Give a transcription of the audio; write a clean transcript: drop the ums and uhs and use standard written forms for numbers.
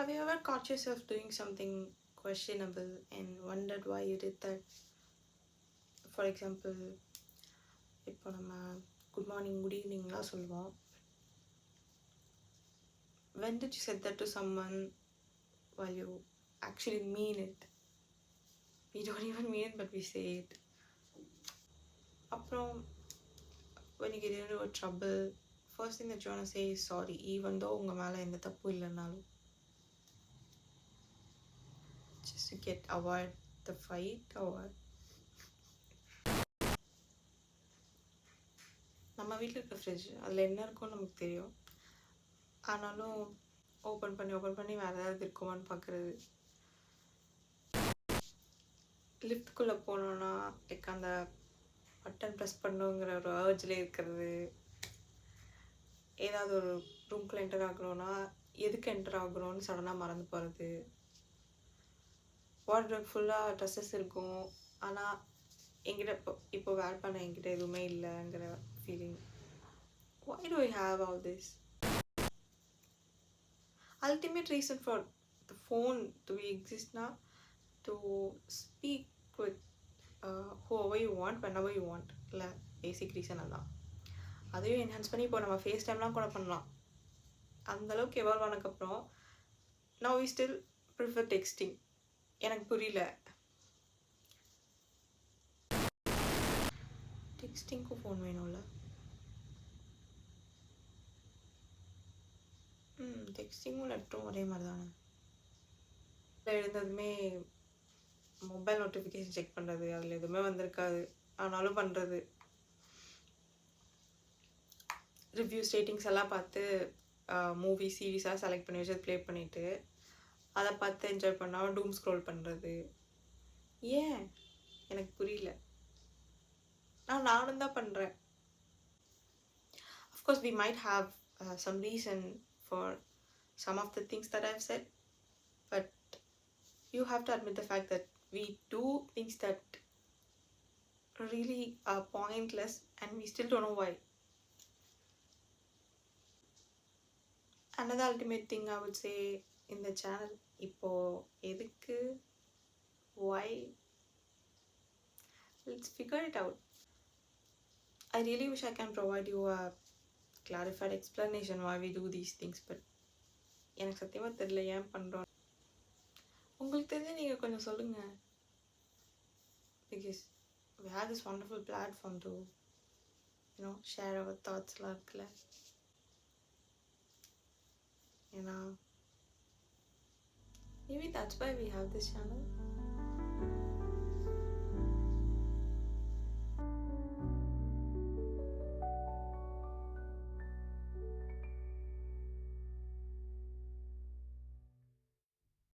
Have you ever caught yourself doing something questionable and wondered why you did that? For example, இப்போ நம்ம good morning good ஈவினிங்லாம் சொல்லுவோம். When did you say that to someone while you actually mean it? We don't even mean it, but we say it. அப்புறம் when you get into a trouble, first thing that you want to say is sorry, even though உங்க மேலே எந்த தப்பு இல்லைனாலும். Just to avoid the fight or நம்ம வீட்டில் இருக்க fridge அதில் என்ன இருக்கும்னு நமக்கு தெரியும். ஆனாலும் ஓப்பன் பண்ணி வேறு ஏதாவது இருக்குமான்னு பார்க்குறது. லிஃப்ட்குள்ளே போனோன்னா அந்த பட்டன் ப்ரெஸ் பண்ணுங்கிற ஒரு அர்ஜ்லேயே இருக்கிறது. ஏதாவது ஒரு ரூம்குள்ளே என்டர் ஆகணும்னா எதுக்கு என்டர் ஆகணும்னு சடனாக மறந்து போகிறது. வார்ட்ரோப் ஃபுல்லாக ட்ரெஸ்ஸஸ் இருக்கும், ஆனால் என்கிட்ட இப்போ வேர் பண்ண என்கிட்ட எதுவுமே இல்லைங்கிற feeling. Why do I have all this? Ultimate reason for the phone to exist now, to speak with whoever you want whenever you want. இல்லை பேசிக் ரீசன் அதான். அதையும் என்ஹான்ஸ் பண்ணி இப்போ நம்ம ஃபேஸ் டைம்லாம் கூட பண்ணலாம். அந்தளவுக்கு எவால்வ் ஆனதுக்கப்புறம் now we still prefer texting. எனக்கு புரியல, டெக்ஸ்டிங்க்கும் ஃபோன் வேணும்ல? டெக்ஸ்டிங்கும் லெட்டரும் ஒரே மாதிரி தானே. எழுந்ததுமே மொபைல் நோட்டிஃபிகேஷன் செக் பண்ணுறது, அதில் எதுவுமே வந்திருக்காது ஆனாலும் பண்ணுறது. ரிவ்யூஸ் ரேட்டிங்ஸ் எல்லாம் பார்த்து மூவி சீரீஸாக செலக்ட் பண்ணி வச்சு ப்ளே பண்ணிவிட்டு அதை பார்த்து என்ஜாய் பண்ணால் டூம் ஸ்க்ரோல் பண்ணுறது. ஏன் எனக்கு புரியல. நானும் தான் பண்ணுறேன். Of course we might have some reason for some of the things that I've said, but you have to admit the fact that we do things that really are pointless and we still don't know why. Another ultimate thing I would say in the channel, இப்போ எதுக்கு, why, let's figure it out. I really wish I can provide you a clarified explanation why we do these things, but எனக்கு சத்தியமாக தெரியல ஏன் பண்ணுறோம். உங்களுக்கு தெரிஞ்ச நீங்கள் கொஞ்சம் சொல்லுங்கள். Because we have this wonderful platform to share our thoughtsலாம் இருக்குல்ல. ஏன்னா maybe that's why we have this channel.